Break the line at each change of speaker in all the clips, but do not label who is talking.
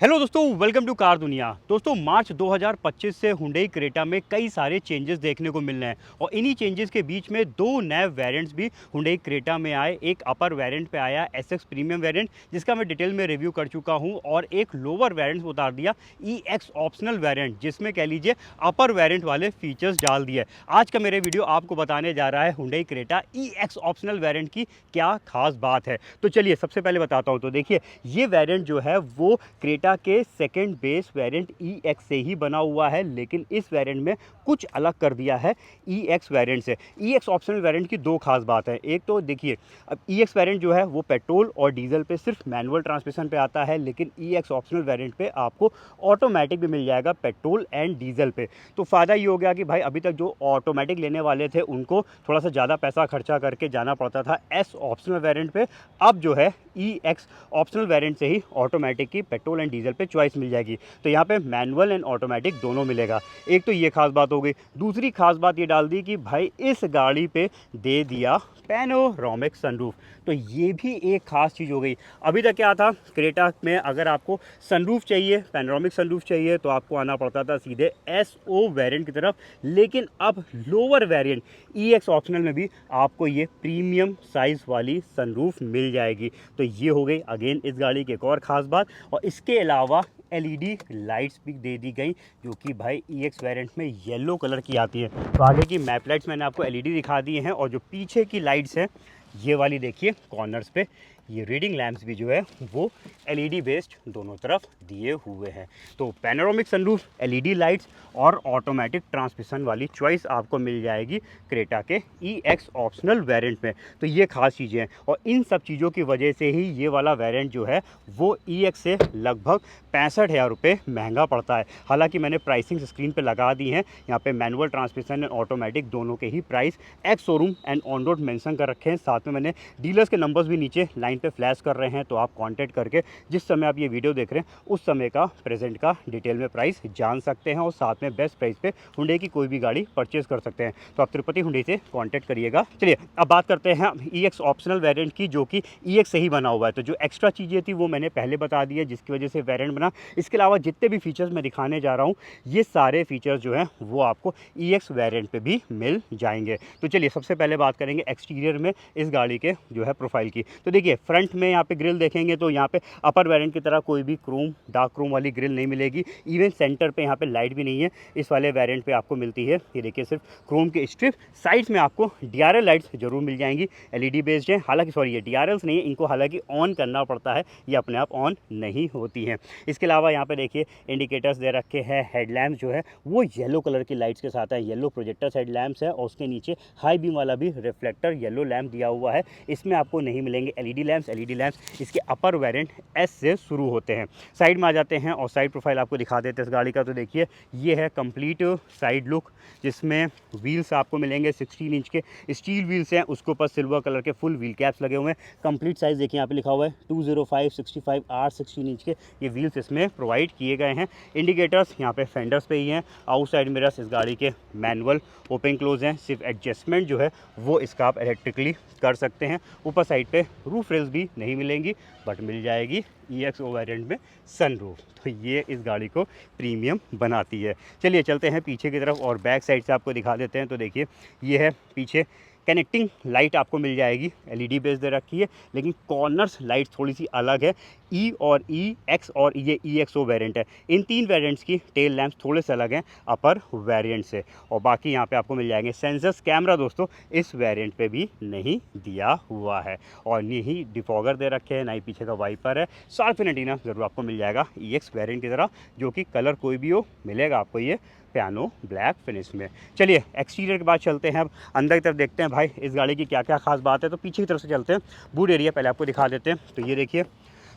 Hello दोस्तों, welcome to car दुनिया। दोस्तों, मार्च 2025 से हुंडई क्रेटा में कई सारे चेंजेस देखने को मिल रहे हैं और इन्हीं चेंजेस के बीच में दो नए वेरिएंट्स भी हुंडई क्रेटा में आए। एक अपर वेरिएंट पे आया एसएक्स प्रीमियम वेरिएंट, जिसका मैं डिटेल में रिव्यू कर चुका हूं, और एक लोअर वेरिएंट उतार दिया ईएक्स ऑप्शनल वेरिएंट, जिसमें कह लीजिए अपर वेरिएंट वाले फीचर्स डाल दिए। आज का मेरे वीडियो आपको बताने जा रहा है Hyundai Creta EX optional variant की क्या खास बात है। तो चलिए सबसे पहले बताता हूं। तो देखिए, ये वेरिएंट जो है वो क्रेटा के सेकंड बेस वेरिएंट EX से ही बना हुआ है, लेकिन इस वेरिएंट में कुछ अलग कर दिया है EX वेरिएंट से। EX ऑप्शनल वेरिएंट की दो खास बात है। एक तो देखिए, अब EX वेरिएंट जो है वो पेट्रोल और डीजल पे सिर्फ मैनुअल ट्रांसमिशन पे आता है, लेकिन EX ऑप्शनल वेरिएंट पे आपको ऑटोमेटिक भी मिल जाएगा पेट्रोल एंड डीजल पे। तो फ़ायदा ये हो गया कि भाई अभी तक जो ऑटोमेटिक लेने वाले थे उनको थोड़ा सा ज़्यादा पैसा खर्चा करके जाना पड़ता था S ऑप्शनल वेरिएंट पे। अब जो है EX ऑप्शनल वेरिएंट से ही ऑटोमेटिक की पेट्रोल एंड डीजल पे चॉइस मिल जाएगी। तो यहाँ पे मैनुअल एंड ऑटोमेटिक दोनों मिलेगा। एक तो ये खास बात हो गई। दूसरी खास बात ये डाल दी कि भाई इस गाड़ी पे दे दिया पैनोरामिक सनरूफ। तो ये भी एक खास चीज़ हो गई। अभी तक क्या था, क्रेटा में अगर आपको सनरूफ चाहिए, पैनोरामिक सनरूफ चाहिए, तो आपको आना पड़ता था सीधे SO वेरिएंट की तरफ। लेकिन अब लोअर वेरिएंट EX ऑप्शनल में भी आपको ये प्रीमियम साइज़ वाली सनरूफ मिल जाएगी। तो ये हो गई अगेन इस गाड़ी की एक और ख़ास बात। और इसके अलावा LED लाइट्स भी दे दी गई, जो कि भाई EX वेरिएंट में येलो कलर की आती है। तो आगे की मैप लाइट्स मैंने आपको LED दिखा दी हैं, और जो पीछे की लाइट्स हैं ये वाली देखिए कॉर्नर्स पे, ये रीडिंग लैंप्स भी जो है वो LED बेस्ड दोनों तरफ दिए हुए हैं। तो पैनोरामिक सनरूफ, LED लाइट्स और ऑटोमेटिक ट्रांसमिशन वाली चॉइस आपको मिल जाएगी क्रेटा के EX ऑप्शनल वेरिएंट में। तो ये खास चीज़ें हैं, और इन सब चीज़ों की वजह से ही ये वाला वेरिएंट जो है वो EX से लगभग 65,000 रुपये महंगा पड़ता है। हालांकि मैंने प्राइसिंग स्क्रीन पे लगा दी है, यहाँ पे मैनुअल ट्रांसमिशन एंड ऑटोमेटिक दोनों के ही price ex showroom and on road mention कर रखे हैं। साथ में मैंने डीलर्स के नंबर्स भी नीचे लाइन पे फ्लैश कर रहे हैं, तो आप कांटेक्ट करके जिस समय आप ये वीडियो देख रहे हैं उस समय का प्रेजेंट का डिटेल में प्राइस जान सकते हैं, और साथ में बेस्ट प्राइस पे हुंडई की कोई भी गाड़ी परचेज कर सकते हैं। तो आप तिरुपति हुंडई से कांटेक्ट करिएगा। चलिए अब बात करते हैं EX ऑप्शनल वेरिएंट की, जो कि EX से ही बना हुआ है। तो जो एक्स्ट्रा चीज़ें थी वो मैंने पहले बता दी है, जिसकी वजह से वेरिएंट बना। इसके अलावा जितने भी फीचर्स मैं दिखाने जा रहा हूँ, ये सारे फीचर्स जो हैं वो आपको EX वेरिएंट पे भी मिल जाएंगे। तो चलिए सबसे पहले बात करेंगे एक्सटीरियर में इस गाड़ी के जो है प्रोफाइल की। तो देखिए, फ्रंट में यहाँ पे ग्रिल देखेंगे तो यहाँ पे अपर वेरिएंट की तरह कोई भी क्रोम, डार्क क्रोम वाली ग्रिल नहीं मिलेगी। इवन सेंटर पे यहाँ पे लाइट भी नहीं है, इस वाले वेरिएंट पे आपको मिलती है। ये देखिए सिर्फ क्रोम के स्ट्रिप। साइड्स में आपको DRL लाइट्स जरूर मिल जाएंगी, LED बेस्ड है। हालांकि सॉरी, ये DRLs नहीं है, इनको हालांकि ऑन करना पड़ता है, ये अपने आप ऑन नहीं होती हैं। इसके अलावा यहाँ पे देखिए इंडिकेटर्स दे रखे हैं। हेडलैम्प जो है वो येलो कलर की लाइट्स के साथ है, येलो प्रोजेक्टर्स हेडलैम्प्स है, और उसके नीचे हाई बीम वाला भी रिफ्लेक्टर येलो लैम्प दिया हुआ है। इसमें आपको नहीं मिलेंगे LED लैंप्स इसके अपर वेरिएंट S से शुरू होते हैं। साइड में आ जाते हैं और साइड प्रोफाइल आपको दिखा देते हैं इस गाड़ी का। तो देखिए, ये है कंप्लीट साइड लुक, जिसमें व्हील्स आपको मिलेंगे 16 इंच के स्टील व्हील्स हैं, उसके ऊपर सिल्वर कलर के फुल व्हील कैप्स लगे हुए हैं। कंप्लीट साइज देखिए यहाँ पे लिखा हुआ है 205/65 R 16 इंच के ये व्हील्स इसमें प्रोवाइड किए गए हैं। इंडिकेटर्स यहाँ पे फेंडर्स पे ही हैं। आउटसाइड मिरर्स इस गाड़ी के मैनुअल ओपन क्लोज हैं, सिर्फ एडजस्टमेंट जो है वो इसका आप इलेक्ट्रिकली कर सकते हैं। ऊपर साइड पे रूफ रेल्स भी नहीं मिलेंगी, बट मिल जाएगी EXO वेरिएंट में सनरूफ। तो ये इस गाड़ी को प्रीमियम बनाती है। चलिए चलते हैं पीछे की तरफ और बैक साइड से आपको दिखा देते हैं। तो देखिए, ये है पीछे कनेक्टिंग लाइट आपको मिल जाएगी, LED बेस दे रखी है, लेकिन कॉर्नर्स लाइट थोड़ी सी अलग है। E और EX और ये EXO वेरिएंट है। इन तीन वेरिएंट्स की टेल लैंप्स थोड़े से अलग हैं अपर वेरिएंट से। और बाकी यहाँ पे आपको मिल जाएंगे सेंसर्स। कैमरा दोस्तों इस वेरिएंट पे भी नहीं दिया हुआ है, और यही डिफॉगर दे रखे हैं, ना ही पीछे का वाइपर है। शार्प एंटीना जरूर आपको मिल जाएगा EX वेरिएंट की तरह, जो कि कलर कोई भी हो मिलेगा आपको ये पियानो ब्लैक फिनिश में। चलिए एक्सटीरियर के बाद चलते हैं, अब अंदर की तरफ देखते हैं भाई इस गाड़ी की क्या क्या खास बात है। तो पीछे की तरफ से चलते हैं, बूट एरिया पहले आपको दिखा देते हैं। तो ये देखिए,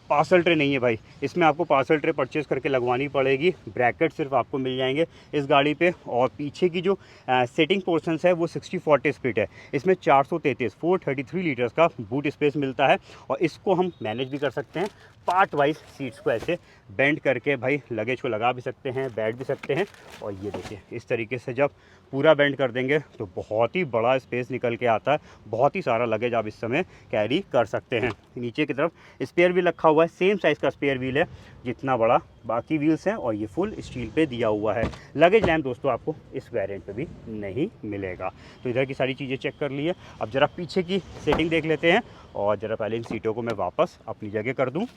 पार्सल ट्रे नहीं है भाई, इसमें आपको पार्सल ट्रे परचेज़ करके लगवानी पड़ेगी। ब्रैकेट सिर्फ आपको मिल जाएंगे इस गाड़ी पे, और पीछे की जो सेटिंग पोर्शंस है वो 60/40 स्प्लिट है। इसमें 433 433 लीटर्स का बूट स्पेस मिलता है, और इसको हम मैनेज भी कर सकते हैं पार्ट वाइज सीट्स को ऐसे बेंड करके भाई लगेज को लगा भी सकते हैं, बैठ भी सकते हैं। और ये देखिए इस तरीके से जब पूरा बेंड कर देंगे तो बहुत ही बड़ा स्पेस निकल के आता है, बहुत ही सारा लगेज आप इस समय कैरी कर सकते हैं। नीचे की तरफ स्पेयर व्हील रखा हुआ है, सेम साइज़ का स्पेयर व्हील है जितना बड़ा बाकी व्हील्स हैं, और ये फुल स्टील पे दिया हुआ है। लगेज लैम्प दोस्तों आपको इस वेरिएंट पे भी नहीं मिलेगा। तो इधर की सारी चीज़ें चेक कर ली है, अब ज़रा पीछे की सेटिंग देख लेते हैं। और ज़रा पहले इन सीटों को मैं वापस अपनी जगह कर दूँ।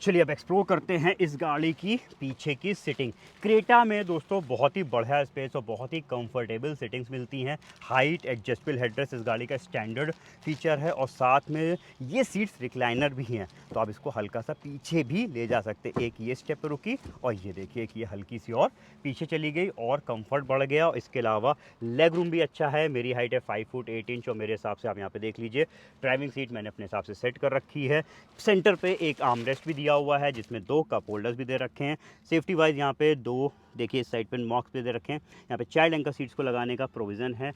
चलिए अब एक्सप्लोर करते हैं इस गाड़ी की पीछे की सीटिंग। क्रेटा में दोस्तों बहुत ही बढ़िया स्पेस और बहुत ही कंफर्टेबल सीटिंग्स मिलती हैं। हाइट एडजस्टेबल हेडरेस्ट इस गाड़ी का स्टैंडर्ड फीचर है, और साथ में ये सीट्स रिक्लाइनर भी हैं, तो आप इसको हल्का सा पीछे भी ले जा सकते। एक ये स्टेप रुकी और ये देखिए कि ये हल्की सी और पीछे चली गई और कंफर्ट बढ़ गया। और इसके अलावा लेग रूम भी अच्छा है। मेरी हाइट है 5 फुट 8 इंच, और मेरे हिसाब से आप यहाँ पे देख लीजिए ड्राइविंग सीट मैंने अपने हिसाब से सेट कर रखी है। सेंटर पे एक आर्मरेस्ट भी दिया हुआ है जिसमें 2 कप होल्डर्स भी दे रखे हैं। सेफ्टी वाइज यहाँ पे 2 देखिए इस साइड पे मॉक्स भी दे रखे हैं। यहाँ पे चाइल्ड एंकर सीट्स को लगाने का प्रोविज़न है।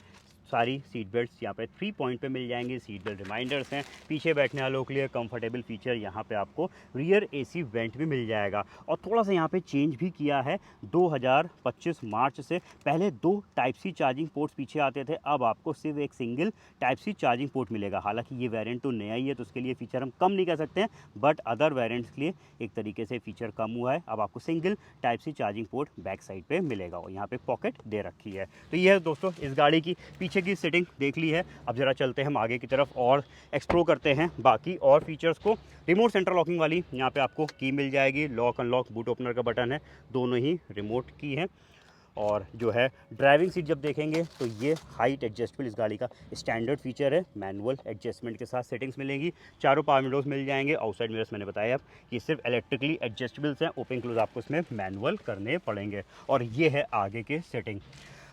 सारी सीट बेल्ट्स यहाँ पे 3 पॉइंट पे मिल जाएंगी। सीट बेल्ट रिमाइंडर्स हैं। पीछे बैठने वालों के लिए कंफर्टेबल फीचर यहाँ पे आपको रियर एसी वेंट भी मिल जाएगा। और थोड़ा सा यहाँ पे चेंज भी किया है 2025 मार्च से। पहले 2 टाइप सी चार्जिंग पोर्ट्स पीछे आते थे, अब आपको सिर्फ एक single type C charging port मिलेगा। हालांकि ये वेरिएंट तो नया ही है, तो उसके लिए फ़ीचर हम कम नहीं कह सकते हैं, बट अदर वेरिएंट्स के लिए एक तरीके से फ़ीचर कम हुआ है। अब आपको single type C charging port back side पे मिलेगा, और यहाँ पे पॉकेट दे रखी है। तो ये है दोस्तों इस गाड़ी की पीछे की सेटिंग देख ली है। अब जरा चलते हैं हम आगे की तरफ और एक्सप्लोर करते हैं बाकी और फीचर्स को। रिमोट सेंटर लॉकिंग वाली यहाँ पे आपको की मिल जाएगी। लॉक अनलॉक बूट ओपनर का बटन है, दोनों ही रिमोट की है। और जो है ड्राइविंग सीट जब देखेंगे तो ये हाइट एडजस्टेबल इस गाड़ी का स्टैंडर्ड फीचर है। मैनुअल एडजस्टमेंट के साथ सेटिंग्स मिलेंगी। चारों पावर विंडोज़ मिल जाएंगे। आउटसाइड मिरर्स मैंने बताया अब कि सिर्फ इलेक्ट्रिकली एडजस्टेबल्स हैं, ओपन क्लोज आपको इसमें मैनुअल करने पड़ेंगे। और ये है आगे के सेटिंग।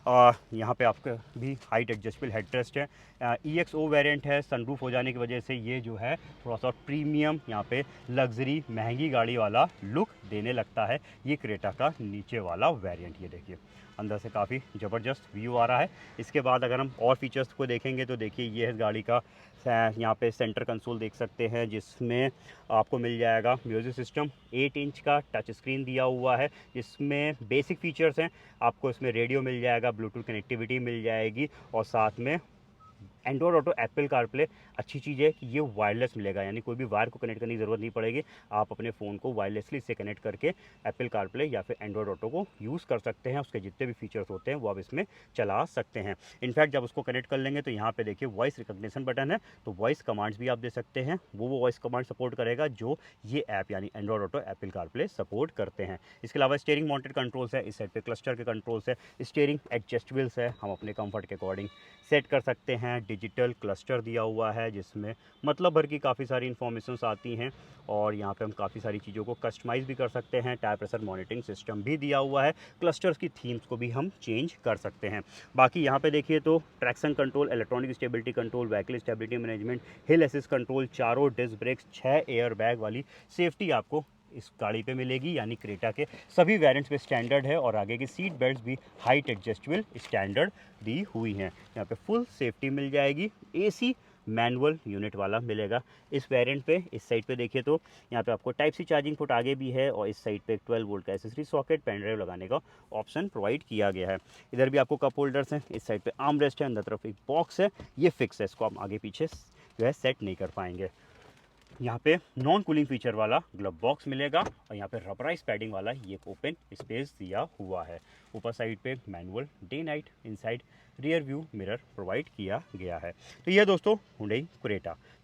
यहाँ पे आपका भी हाइट एडजस्टेबल हेडरेस्ट है। EXO वेरिएंट है, सनरूफ हो जाने की वजह से ये जो है थोड़ा सा प्रीमियम यहाँ पे लग्जरी महंगी गाड़ी वाला लुक देने लगता है। ये क्रेटा का नीचे वाला वेरिएंट, ये देखिए अंदर से काफ़ी ज़बरदस्त व्यू आ रहा है। इसके बाद अगर हम और फीचर्स को देखेंगे तो देखिए ये है गाड़ी का यहाँ पे सेंटर कंसोल देख सकते हैं, जिसमें आपको मिल जाएगा म्यूज़िक सिस्टम। 8 इंच का टच स्क्रीन दिया हुआ है, जिसमें बेसिक फीचर्स हैं। आपको इसमें रेडियो मिल जाएगा, ब्लूटूथ कनेक्टिविटी मिल जाएगी, और साथ में एंड्रॉयड ऑटो, एप्पल कारप्ले। अच्छी चीज़ है कि ये वायरलेस मिलेगा, यानी कोई भी वायर को कनेक्ट करने की ज़रूरत नहीं पड़ेगी। आप अपने फ़ोन को वायरलेसली इससे कनेक्ट करके एप्पल कारप्ले या फिर एंड्रॉयड ऑटो को यूज़ कर सकते हैं। उसके जितने भी फीचर्स होते हैं वो आप इसमें चला सकते हैं। इनफैक्ट जब उसको कनेक्ट कर लेंगे तो यहाँ पे देखिए वॉइस रिकग्निशन बटन है, तो वॉइस कमांड्स भी आप दे सकते हैं। वो वॉइस कमांड सपोर्ट करेगा जो ये ऐप यानी Android auto, Apple CarPlay support करते हैं। इसके अलावा स्टीयरिंग माउंटेड कंट्रोल्स है, इस साइड पे क्लस्टर के कंट्रोल्स है, स्टीयरिंग एडजस्टेबल्स है, हम अपने कंफर्ट के अकॉर्डिंग सेट कर सकते हैं। डिजिटल क्लस्टर दिया हुआ है जिसमें मतलब भर की काफ़ी सारी इन्फॉर्मेशंस आती हैं, और यहाँ पे हम काफ़ी सारी चीज़ों को कस्टमाइज़ भी कर सकते हैं। टायर प्रेशर मॉनिटरिंग सिस्टम भी दिया हुआ है। क्लस्टर्स की थीम्स को भी हम चेंज कर सकते हैं। बाकी यहाँ पे देखिए तो traction control, electronic stability control, vehicle stability management, हिल असिस्ट कंट्रोल, चारों डिस्क ब्रेक्स, 6 एयर बैग वाली सेफ्टी आपको इस गाड़ी पे मिलेगी, यानी क्रेटा के सभी वेरिएंट्स पे स्टैंडर्ड है। और आगे की सीट बेल्ट्स भी हाइट एडजस्टेबल स्टैंडर्ड दी हुई हैं। यहाँ पे फुल सेफ्टी मिल जाएगी। AC मैनुअल यूनिट वाला मिलेगा इस वेरिएंट पे। इस साइड पे देखिए तो यहाँ पे आपको टाइप सी चार्जिंग पोर्ट आगे भी है, और इस साइड पे 12 वोल्ट का एसेसरी सॉकेट, पेन ड्राइव लगाने का ऑप्शन प्रोवाइड किया गया है। इधर भी आपको कप होल्डर्स हैं। इस साइड पे आर्म रेस्ट है, अंदर तरफ एक बॉक्स है, ये फिक्स है, इसको हम आगे पीछे जो है सेट नहीं कर पाएंगे। यहाँ पे नॉन कूलिंग फीचर वाला ग्लव बॉक्स मिलेगा, और यहाँ पे रबराइज पैडिंग वाला ये ओपन स्पेस दिया हुआ है। ऊपर साइड पे manual day night inside rear view mirror provide किया गया है। तो ये दोस्तों हुंडई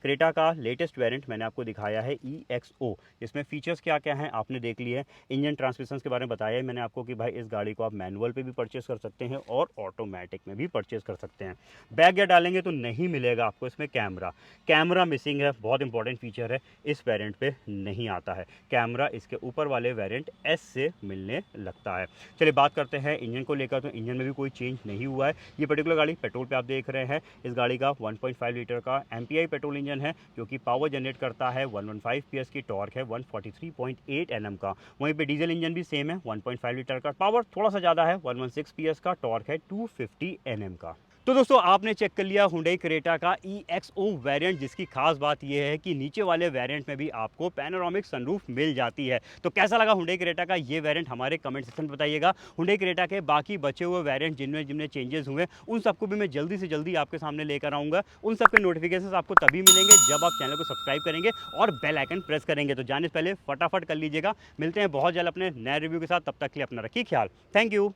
क्रेटा का लेटेस्ट वेरिएंट मैंने आपको दिखाया है EXO। इसमें फीचर्स क्या क्या हैं आपने देख लिए। इंजन ट्रांसमिशन के बारे में बताया है मैंने आपको कि भाई इस गाड़ी को आप मैनुअल पे भी परचेस कर सकते हैं और ऑटोमेटिक में भी परचेस कर सकते हैं। बैक गियर डालेंगे तो नहीं मिलेगा आपको इसमें कैमरा मिसिंग है, बहुत इंपॉर्टेंट फीचर है, इस वेरिएंट पे नहीं आता है। कैमरा इसके ऊपर वाले वेरिएंट S से मिलने लगता है। चलिए बात करते हैं इंजन को लेकर, तो इंजन में भी कोई चेंज नहीं हुआ है। ये पर्टिकुलर गाड़ी पेट्रोल पे आप देख रहे हैं। इस गाड़ी का 1.5 लीटर का MPI पेट्रोल इंजन है, जो कि पावर जनरेट करता है। 115 PS की टॉर्क है, 143.8 Nm का। वहीं पे डीजल इंजन भी सेम है, 1.5 लीटर का, पावर थोड़ा सा ज़्यादा है, 116 PS का, टॉर्क है 250 Nm का। तो दोस्तों आपने चेक कर लिया हुंडई क्रेटा का EXO वेरिएंट, जिसकी खास बात यह है कि नीचे वाले वेरिएंट में भी आपको पैनोरामिक सनरूफ मिल जाती है। तो कैसा लगा हुंडई क्रेटा का ये वेरिएंट हमारे कमेंट सेक्शन में बताइएगा। हुंडई क्रेटा के बाकी बचे हुए वेरिएंट जिनमें जिनमें चेंजेस हुए उन सबको भी मैं जल्दी से जल्दी आपके सामने लेकर आऊँगा। उन सबके नोटिफिकेशन आपको तभी मिलेंगे जब आप चैनल को सब्सक्राइब करेंगे और बेल आइकन प्रेस करेंगे। तो जाने से पहले फटाफट कर लीजिएगा। मिलते हैं बहुत जल्द अपने नए रिव्यू के साथ, तब तक के लिए अपना रखिए ख्याल। Thank you.